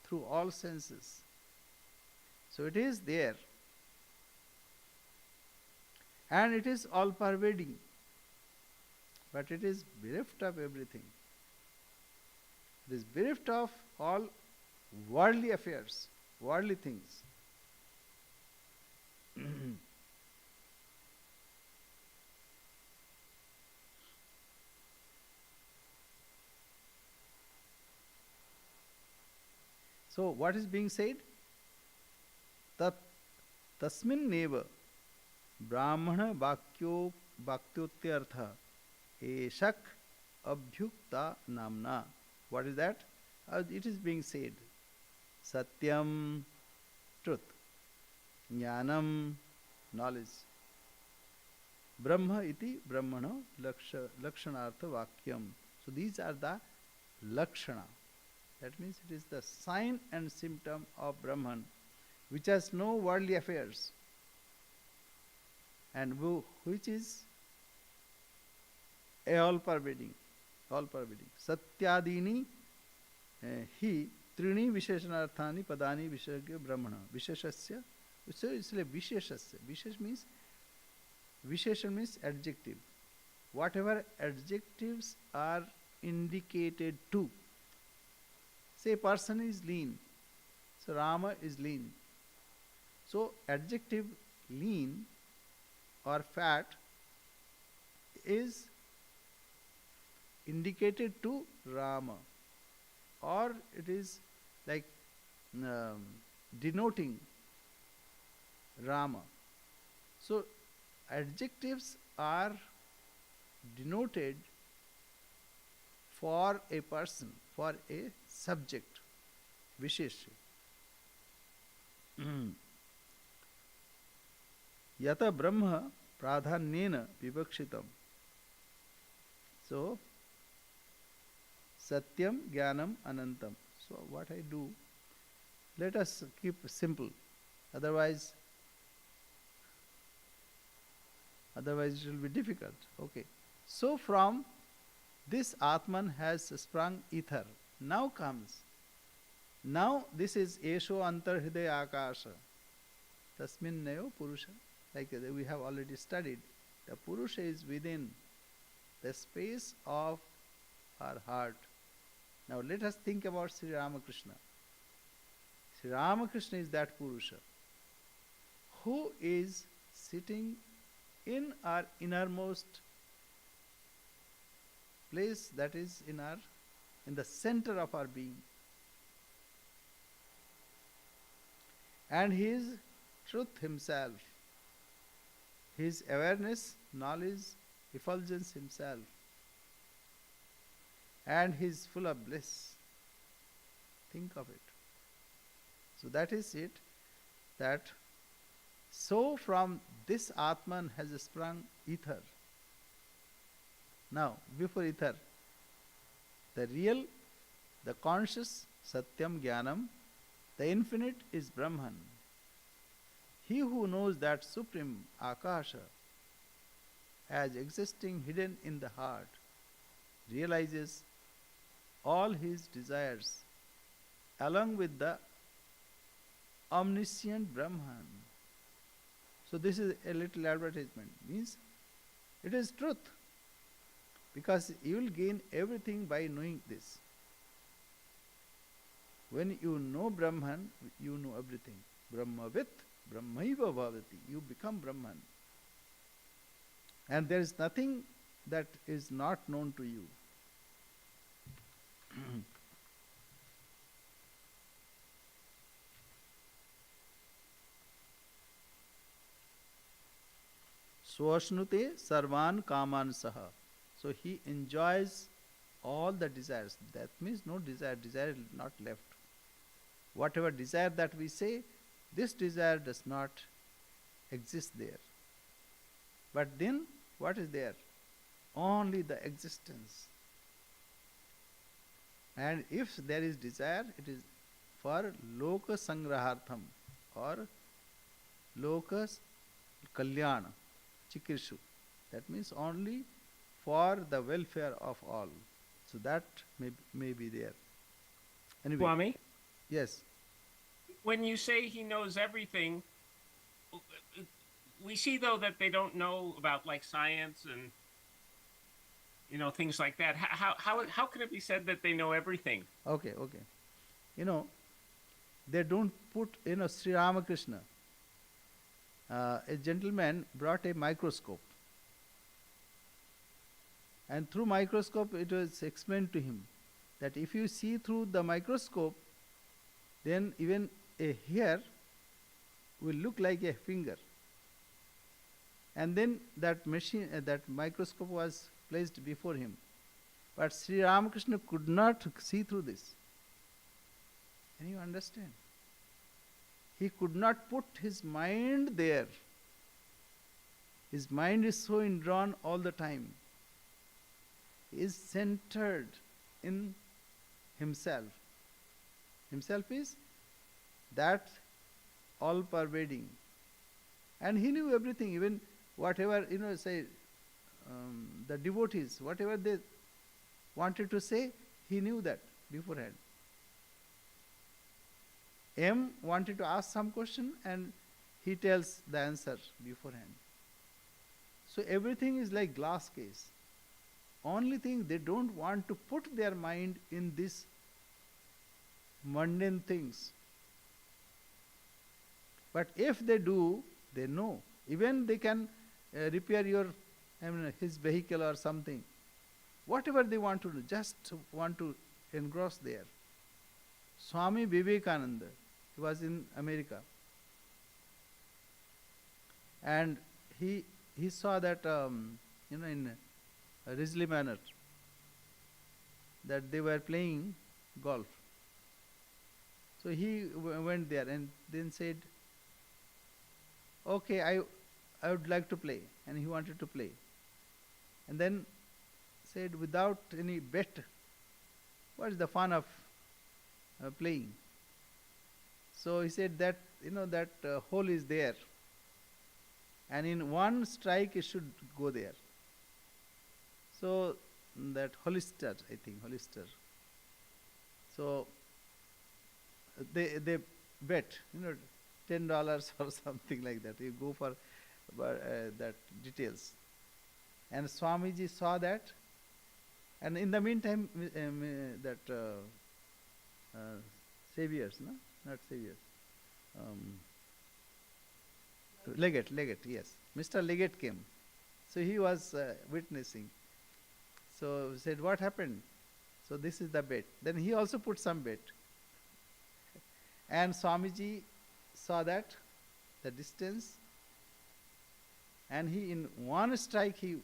through all senses. So it is there. And it is all pervading. But it is bereft of everything. It is bereft of all worldly affairs, worldly things. So what is being said? Tat tasmin neva brahmana bhaktyotyartha eshak abhyukta namna. What is that? It is being said. Satyam, truth. Jnanam, knowledge. Brahma iti Brahmano Lakshanartha Vakyam. So these are the Lakshana. That means it is the sign and symptom of Brahman, which has no worldly affairs, and which is all pervading. All pervading. Satyadini hi trini visheshanarthani padani vishesha brahmana. Visheshasya. So इसलिए विशेषस्य. Vishesh means Visheshan means adjective. Whatever adjectives are indicated to. Say person is lean. So Rama is lean. So adjective lean or fat is indicated to Rama, or it is like denoting Rama. So adjectives are denoted for a person, for a subject, Vishesha. Yata Brahma pradhanyena vivakshitam. So, Satyam Jnanam Anantam. So, what I do, let us keep simple, otherwise it will be difficult. Okay. So, from this Atman has sprung ether. Now comes. Now this is Esho Antarhridaya Akasha. Tasmin Nayo Purusha. Like we have already studied. The Purusha is within the space of our heart. Now let us think about Sri Ramakrishna. Sri Ramakrishna is that Purusha who is sitting in our innermost place, that is in the center of our being. And he is truth himself. His awareness, knowledge, effulgence himself. And he is full of bliss. Think of it. So that is it, that so from this Atman has sprung ether. Now, before ether, the real, the conscious, Satyam Jnanam, the infinite is Brahman. He who knows that supreme Akasha as existing hidden in the heart realizes all his desires along with the omniscient Brahman. So this is a little advertisement. Means it is truth. Because you will gain everything by knowing this. When you know Brahman, you know everything. Brahmavit, Brahmaiva bhavati. You become Brahman. And there is nothing that is not known to you. Swashnute sarvan kaman saha. So he enjoys all the desires. That means no desire. Desire is not left. Whatever desire that we say, this desire does not exist there. But then, what is there? Only the existence. And if there is desire, it is for loka sangrahartham or loka kalyana, chikirshu. That means only for the welfare of all. So that may be there. Anyway. Swami? Yes. When you say he knows everything, we see though that they don't know about like science and things like that. How can it be said that they know everything? Okay. They don't put, Sri Ramakrishna. A gentleman brought a microscope. And through microscope it was explained to him that if you see through the microscope, then even a hair will look like a finger. And then that microscope was placed before him. But Sri Ramakrishna could not see through this. Can you understand? He could not put his mind there. His mind is so indrawn all the time. He is centered in himself. Himself is that all pervading. And he knew everything, even whatever, say, the devotees, whatever they wanted to say, he knew that beforehand. M wanted to ask some question and he tells the answer beforehand. So everything is like glass case. Only thing, they don't want to put their mind in these mundane things. But if they do, they know. Even they can repair his vehicle or something. Whatever they want to do, just want to engross there. Swami Vivekananda, he was in America. And he saw that, in Risley Manor, that they were playing golf. So he went there and then said, okay, I would like to play. And he wanted to play. And then said, without any bet, what is the fun of playing? So he said that, that hole is there. And in one strike it should go there. So that Hollister, I think, Hollister. So they bet, $10 or something like that. You go for that details. And Swamiji saw that. And in the meantime, that Saviors, no? Not Saviors. Legate, yes. Mr. Legate came. So he was witnessing. So he said, what happened? So this is the bet. Then he also put some bet. And Swamiji saw that, the distance, and he, in one strike, he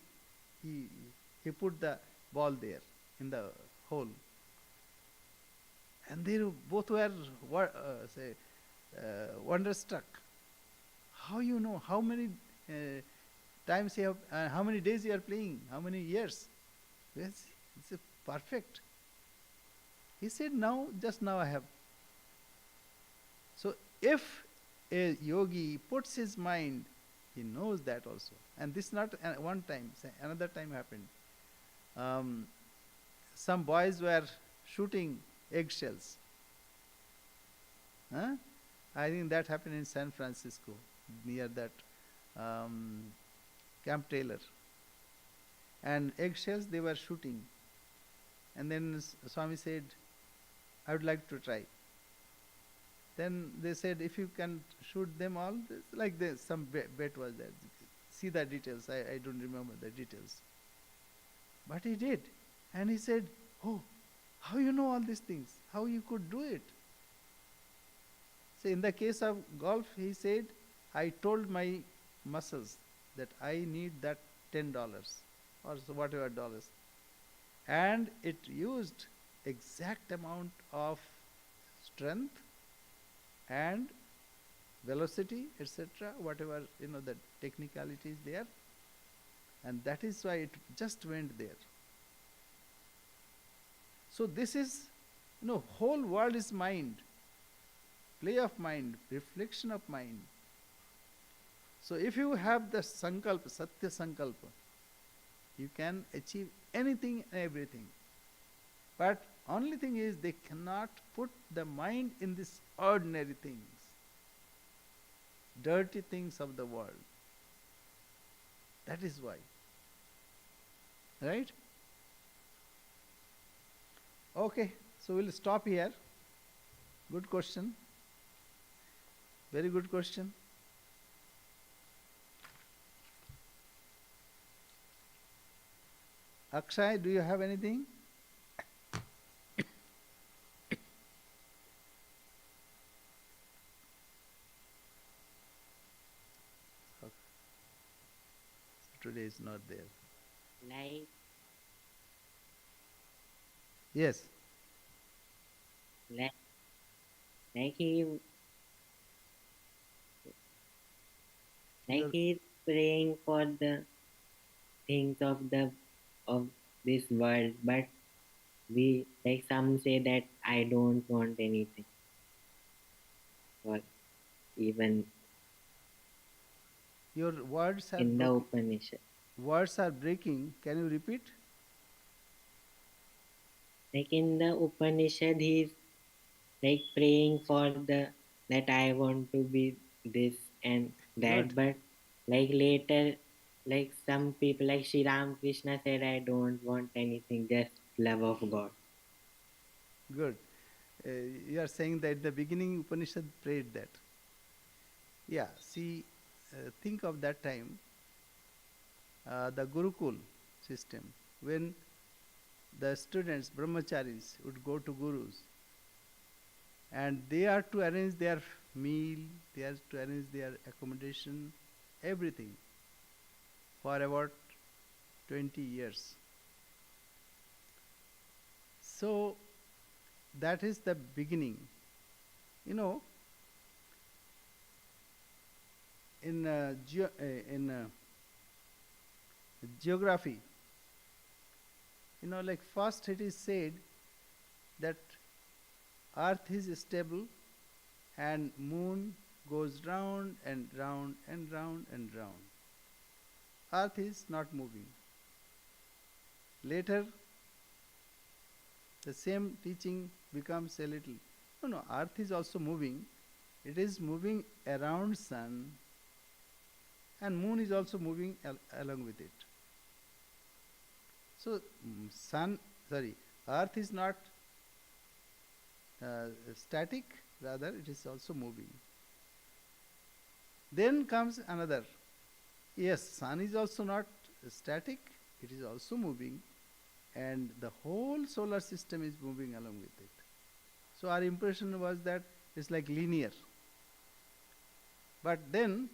put the ball there in the hole. And they both were wonderstruck. How you know? How many times you have? How many days you are playing? How many years? Yes, it's perfect. He said, just now I have. So if a yogi puts his mind, he knows that also. And this not one time, another time happened. Some boys were shooting eggshells. I think that happened in San Francisco, near that Camp Taylor. And eggshells they were shooting. And then Swami said, I would like to try. Then they said, if you can shoot them all, like this, some bet was there. See the details, I don't remember the details. But he did. And he said, oh, how you know all these things? How you could do it? So in the case of golf, he said, I told my muscles that I need that $10 or so whatever dollars. And it used exact amount of strength and velocity, etc., whatever, the technicality is there. And that is why it just went there. So this is, whole world is mind. Play of mind, reflection of mind. So if you have the sankalpa, satya sankalpa, you can achieve anything and everything. But only thing is, they cannot put the mind in these ordinary things, dirty things of the world. That is why. Right? Okay, so we'll stop here. Good question. Very good question. Akshay, do you have anything? Today is not there. Like, Yes. like, like he, like Your- he praying for the things of this world, but we like some say that I don't want anything for even Your words are in the broken. Upanishad. Words are breaking. Can you repeat? Like in the Upanishad, he's like praying for the that I want to be this and Good, that, but like later, like some people like Sri Krishna said, I don't want anything, just love of God. good. Uh, you are saying that the beginning Upanishad prayed that. Yeah, see, think of that time, the Gurukul system, when the students, brahmacharis, would go to gurus and they are to arrange their meal, they are to arrange their accommodation, everything for about 20 years. So that is the beginning. You know, in geography, like first it is said that Earth is stable and Moon goes round and round and round and round. Earth is not moving. Later, the same teaching becomes a little. No, no, Earth is also moving. It is moving around Sun, and Moon is also moving along with it. So, Earth is not static, rather, it is also moving. Then comes another. Yes, Sun is also not static, it is also moving, and the whole solar system is moving along with it. So our impression was that it's like linear. But then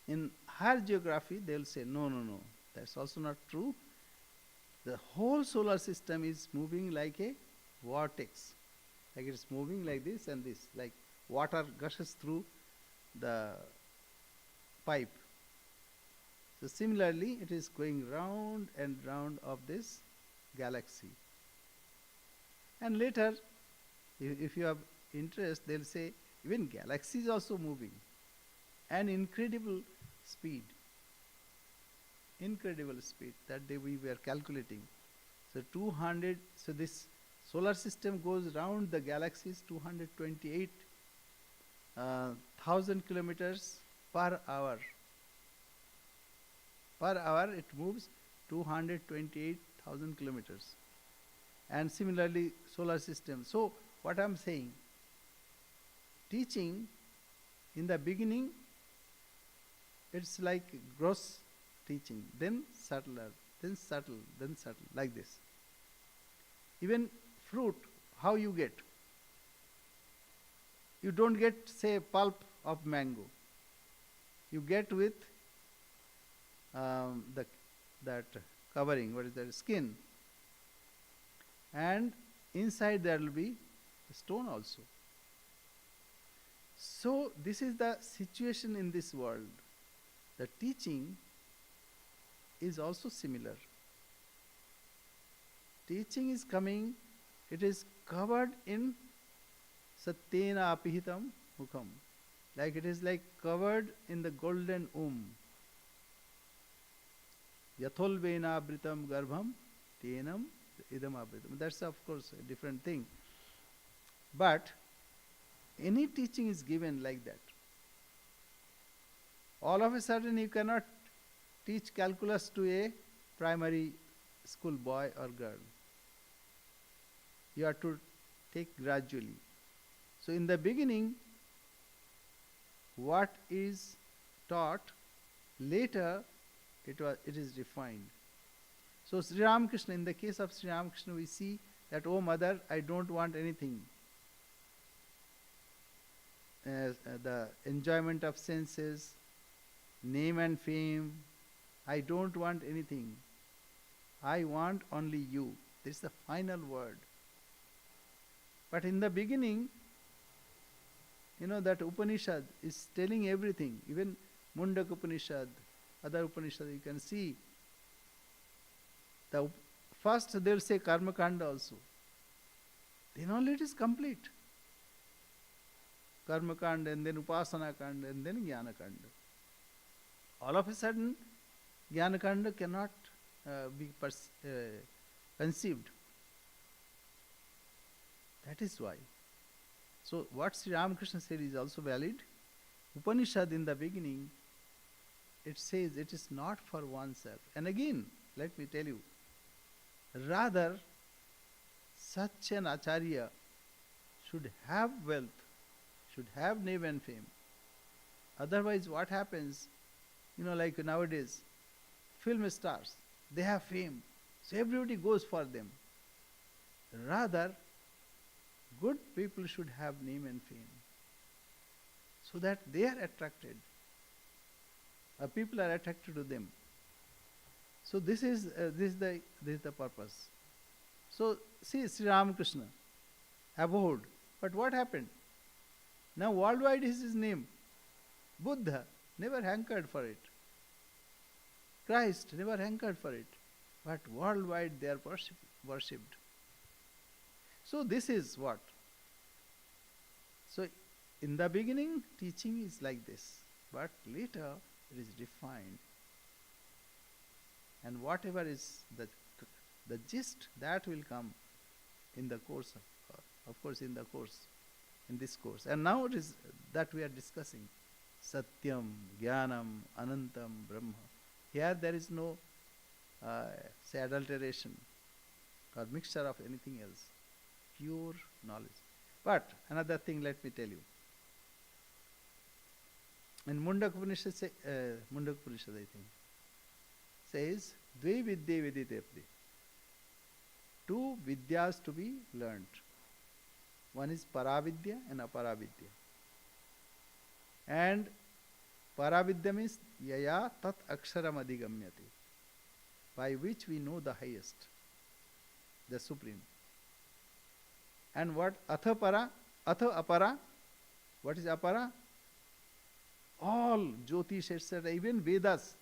in higher geography they'll say no, no, no, that's also not true. The whole solar system is moving like a vortex, like it's moving like this and this, like water gushes through the pipe. So similarly it is going round and round of this galaxy. And later, if you have interest, they'll say even galaxies also moving, an incredible speed, incredible speed that day we were calculating. So 200. So this solar system goes round the galaxies 228 thousand kilometers per hour. Per hour it moves 228,000 kilometers. And similarly solar system. So what I'm saying, teaching in the beginning it's like gross teaching, then subtler, then subtle, then subtle, like this. Even fruit, how you get? You don't get, say, pulp of mango. You get with the that covering, what is that, skin, and inside there will be a stone also. So this is the situation in this world. The teaching is also similar. Teaching is coming, it is covered in satyena apihitam mukham. Like it is like covered in the golden womb. Yatholvena abritam garbham tenam idam abritam. That's of course a different thing. But any teaching is given like that. All of a sudden you cannot teach calculus to a primary school boy or girl. You have to take gradually. So in the beginning, what is taught, later it is refined. So Sri Ramakrishna, in the case of Sri Ramakrishna, we see that, oh mother, I don't want anything. The enjoyment of senses, name and fame, I don't want anything. I want only you. This is the final word. But in the beginning, that Upanishad is telling everything. Even Mundak Upanishad, other Upanishads, you can see the first they will say Karma Kanda also. Then only it is complete. Karma Kanda and then Upasana Kanda and then Jnana Kanda. All of a sudden, Jnana Kanda cannot be conceived. That is why. So what Sri Ramakrishna said is also valid. Upanishad in the beginning, it says it is not for oneself. And again, let me tell you, rather, such an Acharya should have wealth, should have name and fame. Otherwise, what happens, like nowadays, film stars, they have fame, so everybody goes for them. Rather, good people should have name and fame, so that they are attracted. People are attracted to them. So this is the purpose. So see, Sri Ramakrishna abhorred, but what happened? Now worldwide is his name. Buddha never hankered for it. Christ never hankered for it, but worldwide they are worshipped. So this is what. So in the beginning, teaching is like this, but later it is refined. And whatever is the gist, that will come in the course of course, in this course. And now it is that we are discussing Satyam, Jnanam, Anantam, Brahma. Here there is no say adulteration or mixture of anything else. Pure knowledge. But another thing, let me tell you. In Mundak Upanishad, I think, says, Dve vidye viditepde. Two vidyas to be learnt. One is Paravidya and Aparavidya. And Paravidya means Yaya Tat Aksharam Adhigamyati, by which we know the highest, the supreme. And what Atha Apara? What is Apara? All Jyotish, etc., even Vedas.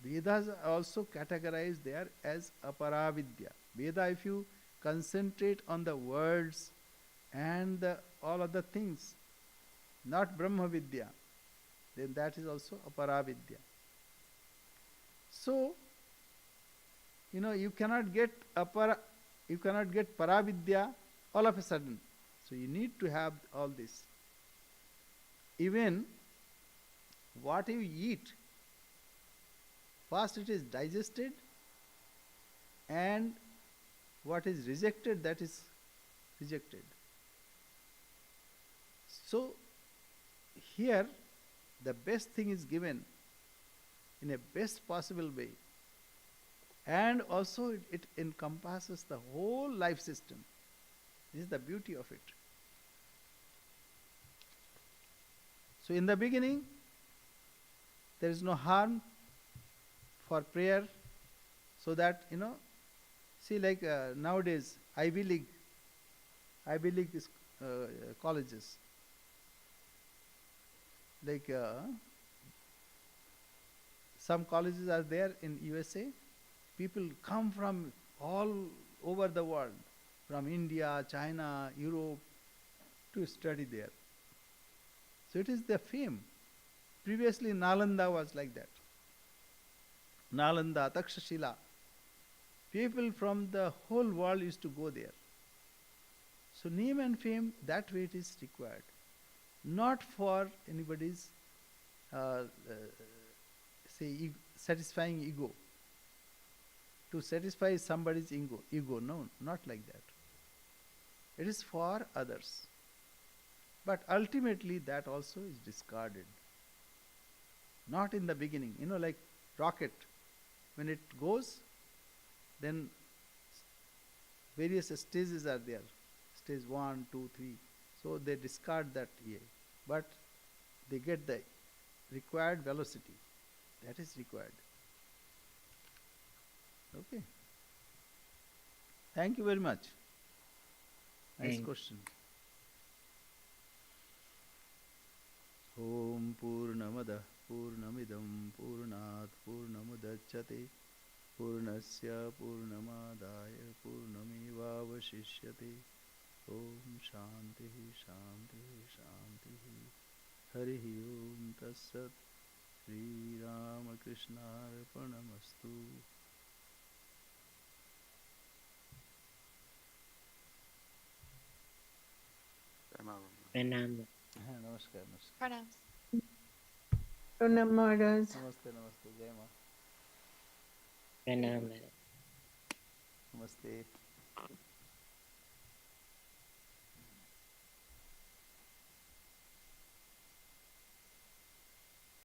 Vedas are also categorized there as Aparavidya. Veda, if you concentrate on the words and all other things, not Brahma Vidya, then that is also Aparavidya. So, you cannot get Paravidya all of a sudden. So you need to have all this. Even what you eat, first it is digested, and what is rejected, that is rejected. So here the best thing is given in a best possible way, and also it encompasses the whole life system. This is the beauty of it. So in the beginning, there is no harm for prayer, so that, see, like nowadays, Ivy League is, colleges, like some colleges are there in USA. People come from all over the world, from India, China, Europe, to study there. So it is the fame. Previously Nalanda was like that. Nalanda, Takshashila. People from the whole world used to go there. So name and fame, that way it is required. Not for anybody's satisfying ego. To satisfy somebody's ego. No, not like that. It is for others. But ultimately that also is discarded. Not in the beginning. Like rocket, when it goes, then various stages are there. Stage 1, 2, 3. So they discard that here. But they get the required velocity. That is required. Okay. Thank you very much. Nice Thanks. question. ॐ पूर्णमदः पूर्णमिदं पूर्णात् पूर्णमुदच्यते पूर्णस्य पूर्णमादाय पूर्णमेवावशिष्यते ॐ शान्तिः शान्तिः शान्तिः हरिः ॐ तत्सत् श्रीरामकृष्णार्पणमस्तु। Pranam. हाँ, नमस्कार नमस्कार। Pranam. Pranam Maharaj. नमस्ते नमस्ते, जय माँ। Pranam. नमस्ते।